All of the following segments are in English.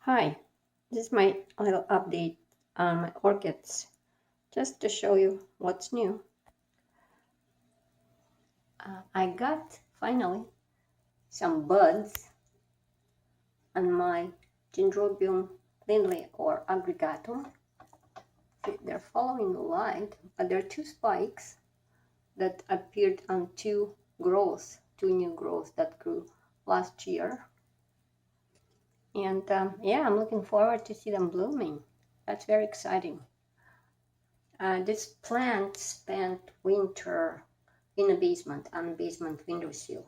Hi, this is my little update on my orchids, just to show you what's new. I got finally some buds on my Dendrobium lindley or aggregatum. They're following the light, but there are two spikes that appeared on two new growths that grew last year. And yeah, I'm looking forward to see them blooming. That's very exciting. This plant spent winter in a basement, on basement windowsill.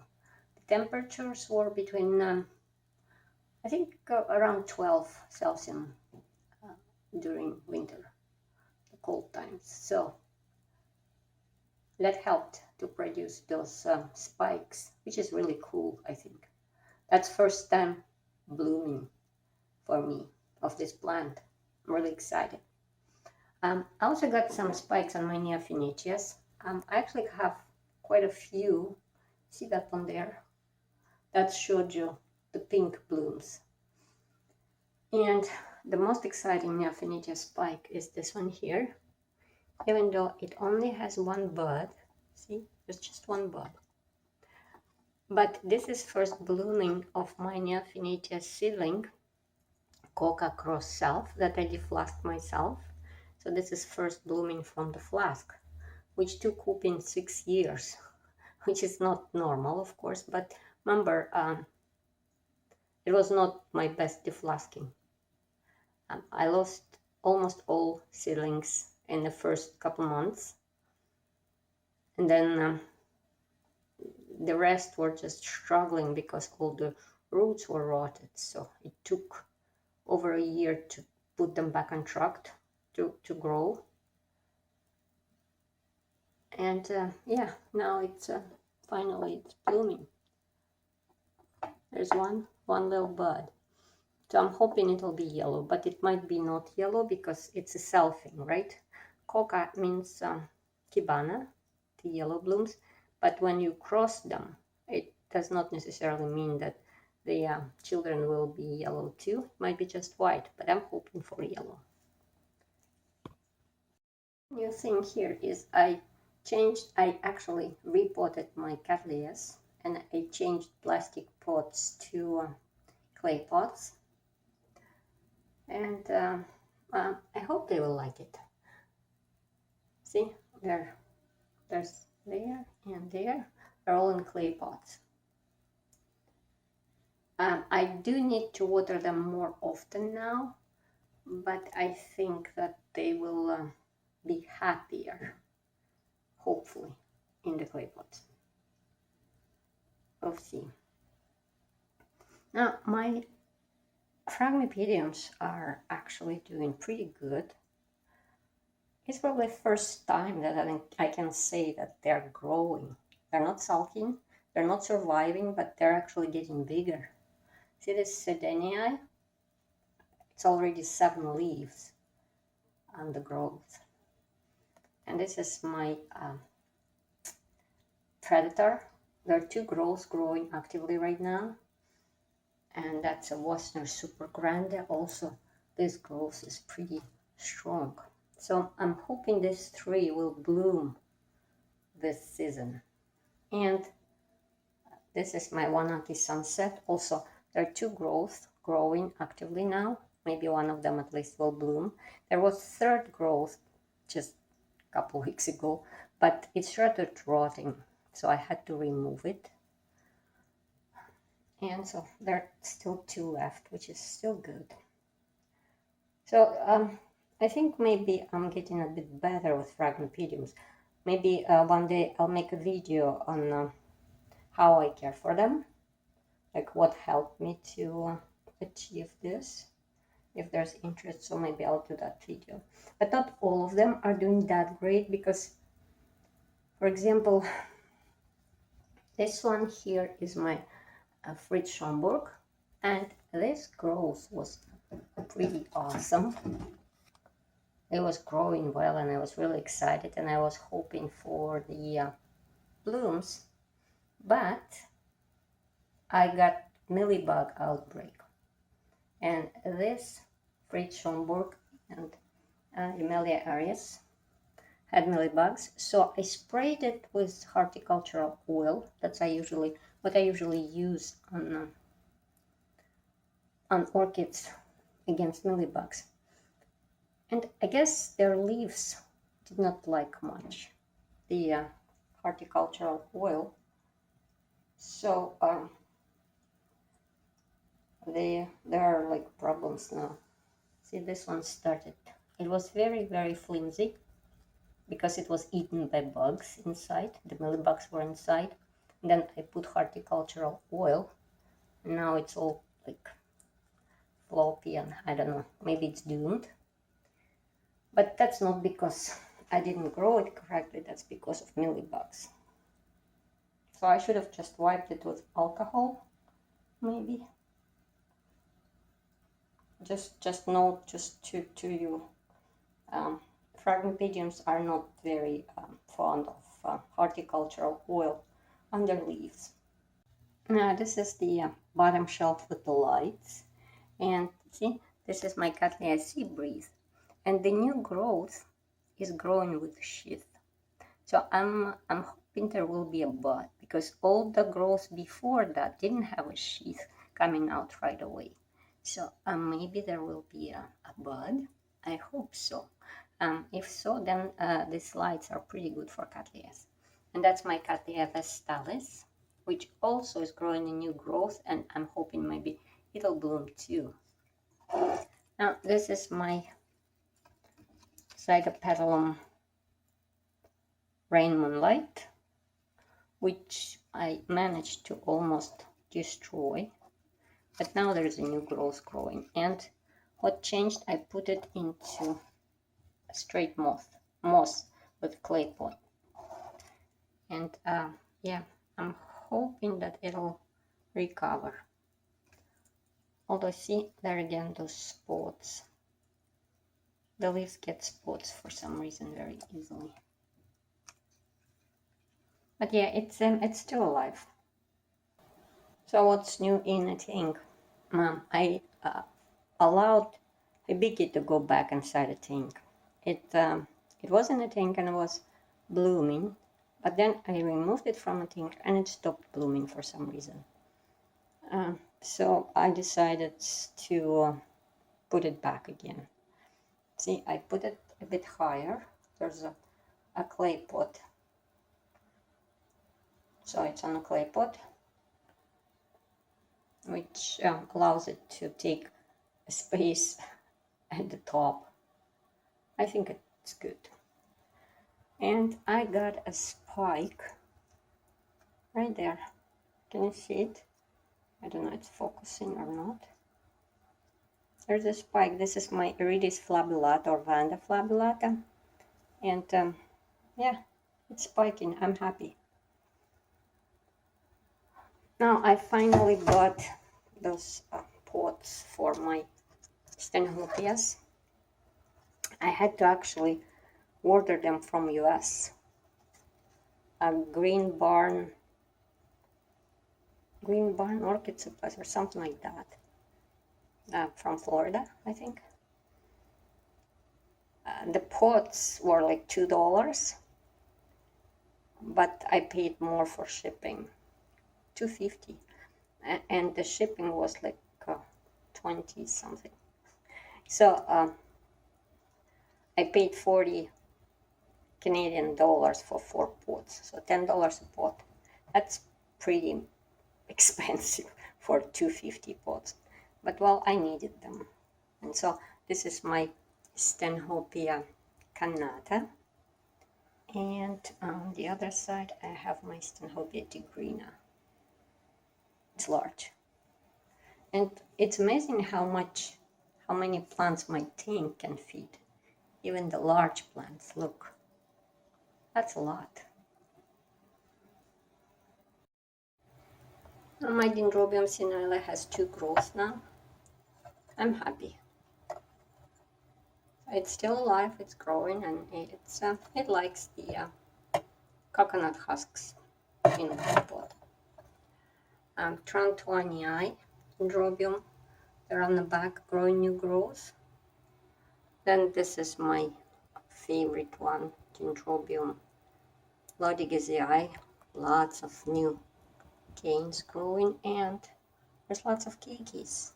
The temperatures were between, I think, around 12 Celsius during winter, the cold times. So that helped to produce those spikes, which is really cool, I think. That's first time blooming for me of this plant. I'm really excited. I also got some spikes on my Neophynetes. I actually have quite a few. See that one there? That showed you the pink blooms. And the most exciting Neophynetes spike is this one here. Even though it only has one bud, see, there's just one bud. But this is first blooming of my Neophynetes seedling, Coca Cross Self, that I deflasked myself. So this is first blooming from the flask, which took whooping 6 years, which is not normal, of course, but remember, it was not my best deflasking. I lost almost all seedlings in the first couple months, and then the rest were just struggling because all the roots were rotted. So it took over a year to put them back on track to grow. And yeah, now it's finally it's blooming. There's one little bud. So I'm hoping it'll be yellow, but it might be not yellow because it's a selfing, right? Coca means Kibana, the yellow blooms, but when you cross them, it does not necessarily mean that the children will be yellow too. It might be just white, but I'm hoping for yellow. New thing here is I actually repotted my cattleyas and I changed plastic pots to clay pots. And I hope they will like it. See, there's there and there. They're all in clay pots. I do need to water them more often now, but I think that they will be happier, hopefully, in the clay pots. We'll see. Now, my Phragmipediums are actually doing pretty good. It's probably the first time that I can say that they're growing. They're not sulking, they're not surviving, but they're actually getting bigger. See this Sedenii? It's already 7 leaves on the growth. And this is my Predator. There are 2 growths growing actively right now. And that's a Wasner Super Grande. Also, this growth is pretty strong. So I'm hoping these 3 will bloom this season. And this is my Wanaki Sunset. Also, there are 2 growths growing actively now. Maybe one of them at least will bloom. There was 3rd growth just a couple weeks ago, but it started rotting, so I had to remove it. And so there are still 2 left, which is still good. So I think maybe I'm getting a bit better with Phragmipediums. Maybe one day I'll make a video on how I care for them, like what helped me to achieve this, if there's interest. So maybe I'll do that video. But not all of them are doing that great because, for example, this one here is my Fritz Schomburg, and this growth was pretty awesome. It was growing well and I was really excited and I was hoping for the blooms, but I got mealybug outbreak And this Fritz Schomburg and Emilia Arias had mealybugs, so I sprayed it with horticultural oil. That's what I usually use on orchids against mealybugs. And I guess their leaves did not like much the horticultural oil, so there are like problems now. See, this one started. It was very, very flimsy because it was eaten by bugs inside. The mealybugs were inside. And then I put horticultural oil. And now it's all like floppy and I don't know, maybe it's doomed. But that's not because I didn't grow it correctly, that's because of mealybugs. So I should have just wiped it with alcohol, maybe. Just note, just to you, Phragmipidiums are not very fond of horticultural oil on their leaves. Now this is the bottom shelf with the lights, and see, this is my Cattleya Sea Breeze, and the new growth is growing with sheath. So I'm hoping there will be a bud, because all the growth before that didn't have a sheath coming out right away. So maybe there will be a bud. I hope so. If so, then these lights are pretty good for Cattleyas. And that's my Cattleya vestalis, which also is growing a new growth, and I'm hoping maybe it'll bloom too. Now this is my Zygopetalum Rain Moonlight, which I managed to almost destroy. But now there's a new growth growing, and what changed, I put it into a straight moss with clay pot. And yeah, I'm hoping that it'll recover. Although see, there again those spots. The leaves get spots for some reason very easily. But yeah, it's still alive. So what's new in a tank? I allowed Hibiki to go back inside a tank. It was in a tank and it was blooming, but then I removed it from a tank and it stopped blooming for some reason. So I decided to put it back again. See, I put it a bit higher. There's a clay pot. So it's on a clay pot, which allows it to take a space at the top. I think it's good. And I got a spike right there. Can you see it? I don't know if it's focusing or not. There's a spike. This is my Iridis flabellata or Vanda flabellata. And yeah, it's spiking. I'm happy. Now I finally bought those pots for my Stenhopias. I had to actually order them from US. Green Barn Orchid Supplies or something like that. From Florida, I think. The pots were like $2, but I paid more for shipping, $2.50, and the shipping was like 20 something. So I paid 40 Canadian dollars for 4 pots, so $10 a pot. That's pretty expensive for $2.50 pots, but well, I needed them. And so this is my Stenhopia Cannata, and on the other side I have my Stenhopia tigrina. It's large, and it's amazing how many plants my tank can feed. Even the large plants, look, that's a lot. My Dendrobium senile has 2 growths now. I'm happy. It's still alive, it's growing, and it likes the coconut husks in the pot. Trantuanii Dendrobium, They're on the back, growing new growth. Then this is my favorite one, Dendrobium lodigizii. Lots of new canes growing, and there's lots of keikis.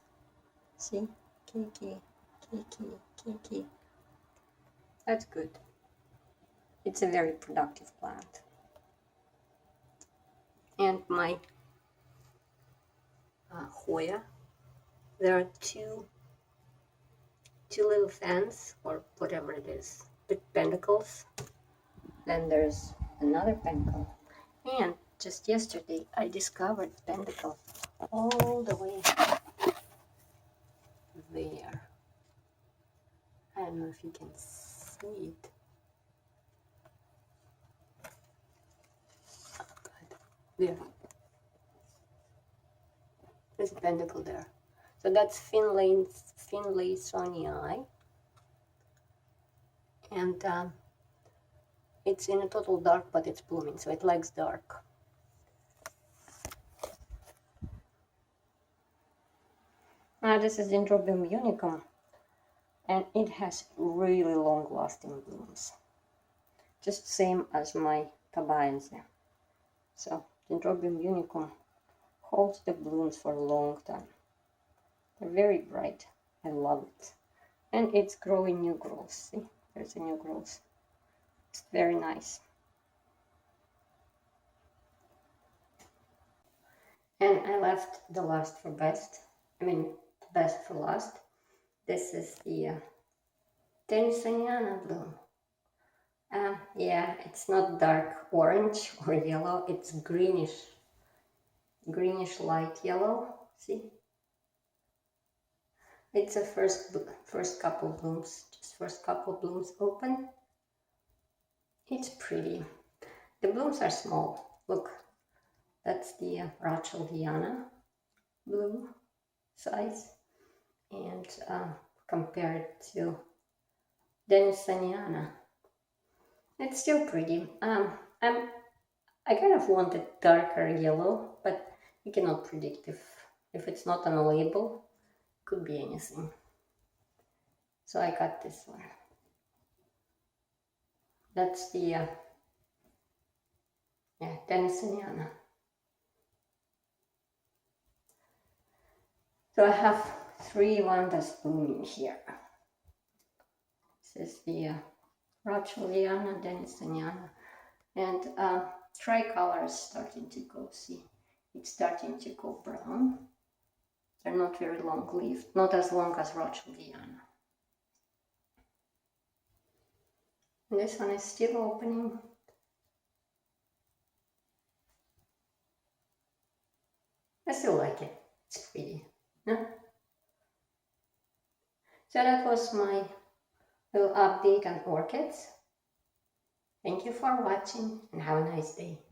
See? Keiki, keiki, keiki. That's good. It's a very productive plant. And my Hoya, there are two little fans, or whatever it is, big pentacles. Then there's another pentacle. And just yesterday I discovered pentacle all the way there. I don't know if you can see it. But there. There's a pentacle there. So that's Finlaysonii. And it's in a total dark, but it's blooming, so it likes dark. Now this is Dendrobium unicum, and it has really long-lasting blooms, just same as my Tabaense. So Dendrobium unicum holds the blooms for a long time. They're very bright. I love it. And it's growing new growth. See, there's a new growth. It's very nice. And I left the last for best. The best for last. This is the Tenisaniana bloom. Yeah, it's not dark orange or yellow. It's greenish light yellow. See? It's a first couple blooms, just first couple blooms open. It's pretty. The blooms are small. Look, that's the Racheldiana bloom size, and compare it to Denisaniana, it's still pretty. I kind of wanted darker yellow, but you cannot predict if it's not on a label. Could be anything. So I got this one. That's the Denisaniana. So I have 3 Vandas blooming here. This is the Racheldiana, Denisaniana, and tricolor is starting to go. See, it's starting to go brown. They're not very long-lived, not as long as Racheldiana. And this one is still opening. I still like it. It's pretty. No? So that was my little update on orchids. Thank you for watching and have a nice day.